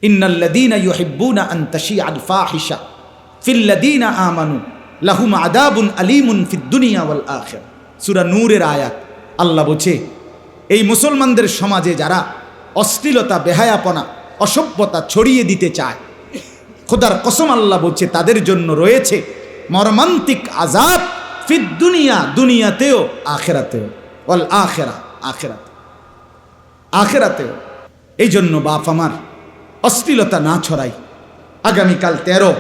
ইন্নাল্লাযীনা ইউহিব্বুনা আন তাশিআল ফাহিশা ফিল্লাযীনা আমানু লাহুম আযাবুন আলীমুন ফিদ দুনিয়া ওয়াল আখিরাহ। সূরা নূরের আয়াত। আল্লাহ বলছে এই মুসলমানদের সমাজে যারা অশ্লীলতা, বেহায়াপনা, অসভ্যতা ছড়িয়ে দিতে চায়, খোদার কসম আল্লাহ বলছে তাদের জন্য রয়েছে মর্মান্তিক আযাব ফিদ দুনিয়া, দুনিয়াতেও, আখিরাতেও, ওয়াল আখিরাহ, আখিরাতেও। এই জন্য বাপ আমার, অশ্লীলতা না ছড়াই। আগামীকাল 13,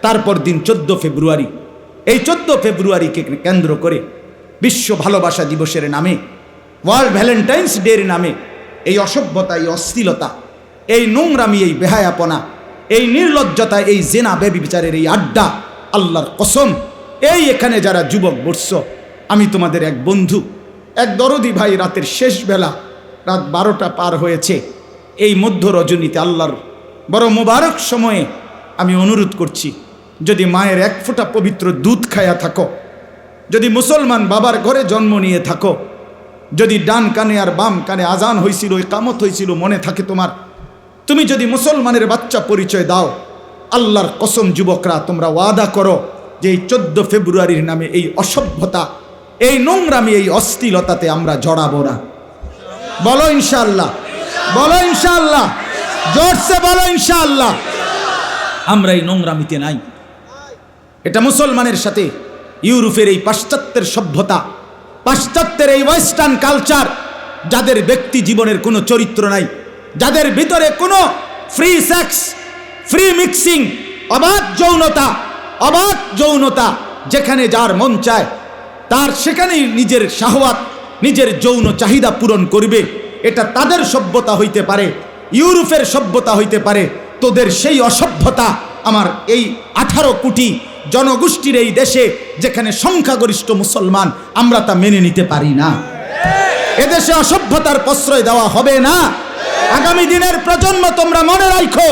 তারপর দিন 14 ফেব্রুয়ারি। এই 14 ফেব্রুয়ারিকে কেন্দ্র করে বিশ্ব ভালোবাসা দিবসের নামে, ওয়ার্ল্ড ভ্যালেন্টাইন্স ডের নামে এই অসভ্যতা, এই অশ্লীলতা, এই নোংরামি, এই বেহায়াপনা, এই নির্লজ্জতা, এই জেনা ব্যভিচারের এই আড্ডা, আল্লাহর কসম, এই এখানে যারা যুবক বসছ, আমি তোমাদের এক বন্ধু, এক দরদি ভাই, রাতের শেষ বেলা, রাত 12টা পার হয়েছে, এই মধ্য রজনীতে আল্লাহর বড় মোবারক সময়ে আমি অনুরোধ করছি, যদি মায়ের এক ফোঁটা পবিত্র দুধ খায়া থাকো, যদি মুসলমান বাবার ঘরে জন্ম নিয়ে থাকো, যদি ডান কানে আর বাম কানে আজান হয়েছিল, ইকামত হয়েছিল মনে থাকে তোমার, তুমি যদি মুসলমানের বাচ্চা পরিচয় দাও, আল্লাহর কসম যুবকরা তোমরা ওয়াদা করো যে এই 14 ফেব্রুয়ারির নামে এই অসভ্যতা, এই নোংরামি, এই অশ্লীলতাতে আমরা জড়াবো না। বলো ইনশাআল্লাহ, বলো ইনশাআল্লাহ, জোরসে বলো ইনশাআল্লাহ। আমরা এই নোংরামিতে নাই। এটা মুসলমানের সাথে ইউরোপের এই পাশ্চাত্যের সভ্যতা, পাশ্চাত্যের এই ওয়েস্টার্ন কালচার, যাদের ব্যক্তি জীবনের কোনো চরিত্র নাই, যাদের ভিতরে কোনো ফ্রি সেক্স, ফ্রি মিক্সিং, অবাধ যৌনতা, যেখানে যার মন চায় তার সেখানেই নিজের শাহওয়াত, নিজের যৌন চাহিদা পূরণ করবে, এটা তাদের সভ্যতা হইতে পারে, ইউরোপের সভ্যতা হইতে পারে। তোদের সেই অসভ্যতা আমার এই 18 কোটি জনগোষ্ঠীর এই দেশে, যেখানে সংখ্যাগরিষ্ঠ মুসলমান, আমরা তা মেনে নিতে পারি না। এদেশে অসভ্যতার প্রশ্রয় দেওয়া হবে না। আগামী দিনের প্রজন্ম তোমরা মনে রাখো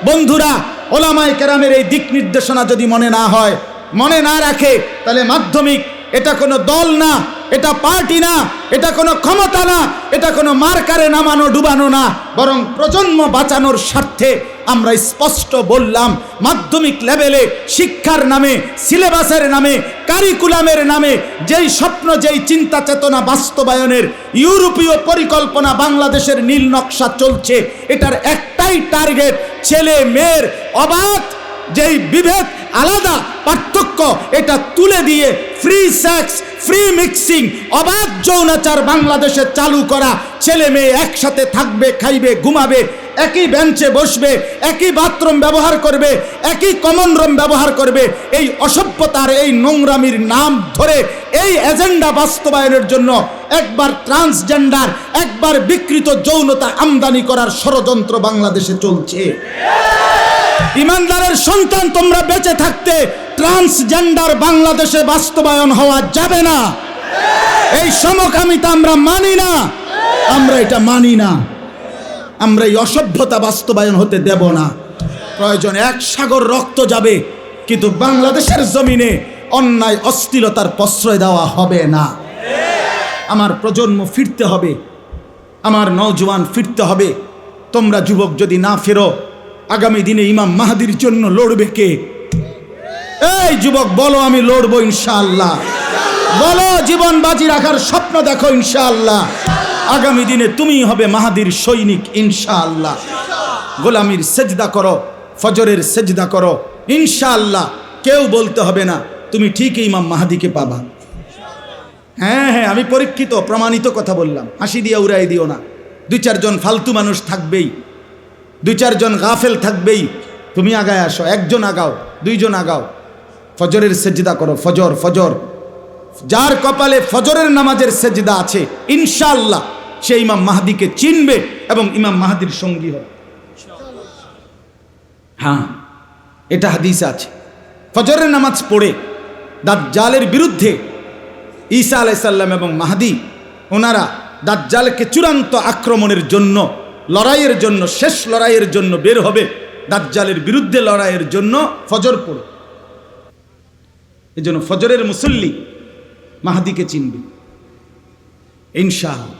বন্ধুরা, ওলামায়ে কেরামের এই দিক নির্দেশনা যদি মনে না রাখে, তাহলে মাধ্যমিক এটা কোনো দল না, এটা পার্টি না, এটা কোনো ক্ষমতা না, এটা কোনো মার্কারে নামানো ডুবানো না, বরং প্রজন্ম বাঁচানোর স্বার্থে আমরা স্পষ্ট বললাম, মাধ্যমিক লেভেলে শিক্ষার নামে, সিলেবাসের নামে, কারিকুলামের নামে যেই স্বপ্ন, যেই চিন্তা চেতনা বাস্তবায়নের ইউরোপীয় পরিকল্পনা বাংলাদেশের নীল নকশা চলছে, এটার একটাই টার্গেট, ছেলে মেয়ের অবাধ যেই বিভেদ, আলাদা পার্থক্য, এটা তুলে দিয়ে ফ্রি সেক্স, ফ্রি মিক্সিং, অবাধ যৌনাচার বাংলাদেশে চালু করা। ছেলে মেয়ে একসাথে থাকবে, খাইবে, ঘুমাবে, একই বেঞ্চে বসবে, একই বাথরুম ব্যবহার করবে, একই কমন রুম ব্যবহার করবে। এই অসভ্যতার, এই নোংরামির নাম ধরে এই এজেন্ডা বাস্তবায়নের জন্য একবার ট্রান্সজেন্ডার, একবার বিকৃত যৌনতা আমদানি করার ষড়যন্ত্র বাংলাদেশে চলছে। ইমানদারের সন্তান, তোমরা বেঁচে থাকতে ট্রান্সজেন্ডার বাংলাদেশে বাস্তবায়ন হওয়া যাবে না। এই সমকামিতা আমরা মানি না, আমরা এটা মানি না। আমরা এই অসভ্যতা বাস্তবায়ন হতে দেব না। প্রয়োজন 1 সাগর রক্ত যাবে, কিন্তু বাংলাদেশের জমিনে অন্যায়, অশ্লীলতার প্রশ্রয় দেওয়া হবে না। আমার প্রজন্ম ফিরতে হবে, আমার নওজোয়ান ফিরতে হবে। তোমরা যুবক যদি না ফেরো, আগামী দিনে ইমাম মাহদির জন্য লড়বে কে? এই যুবক বলো, আমি লড়বো ইনশাআল্লাহ। বলো, জীবন বাজি রাখার স্বপ্ন দেখো ইনশাআল্লাহ। আগামী দিনে তুমি হবে মাহদির সৈনিক ইনশাআল্লাহ। গোলামির সেজদা করো, ফজরের সেজদা করো ইনশাআল্লাহ। কেউ বলতে হবে না তুমি ঠিকই ইমাম মাহদিকে পাবা। হ্যাঁ, আমি পরীক্ষিত, প্রমাণিত কথা বললাম, হাসি দিয়ে উড়াই দিও না। 2-4 জন ফালতু মানুষ থাকবেই, 2-4 জন গাফেল থাকবেই। তুমি আগায় আসো, 1 জন আগাও, 2 জন আগাও, ফজরের সেজদা করো। ফজর যার কপালে ফজরের নামাজের সেজদা আছে, ইনশাআল্লাহ সে ইমাম মাহদিকে চিনবে এবং ইমাম মাহদির সঙ্গী হবে। হ্যাঁ, এটা হাদিসে আছে। ফজরের নামাজ পড়ে দাজ্জালের বিরুদ্ধে ঈসা আলাইহিস সালাম এবং মাহদি, ওনারা দাজ্জালকে চূড়ান্ত আক্রমণের জন্য, লড়াইয়ের জন্য, শেষ লড়াইয়ের জন্য বের হবে। দাজ্জালের বিরুদ্ধে লড়াইয়ের জন্য ফজর পড়ে। এই জন্য ফজরের মুসল্লি মাহদিকে চিনবে ইনশাআল্লাহ।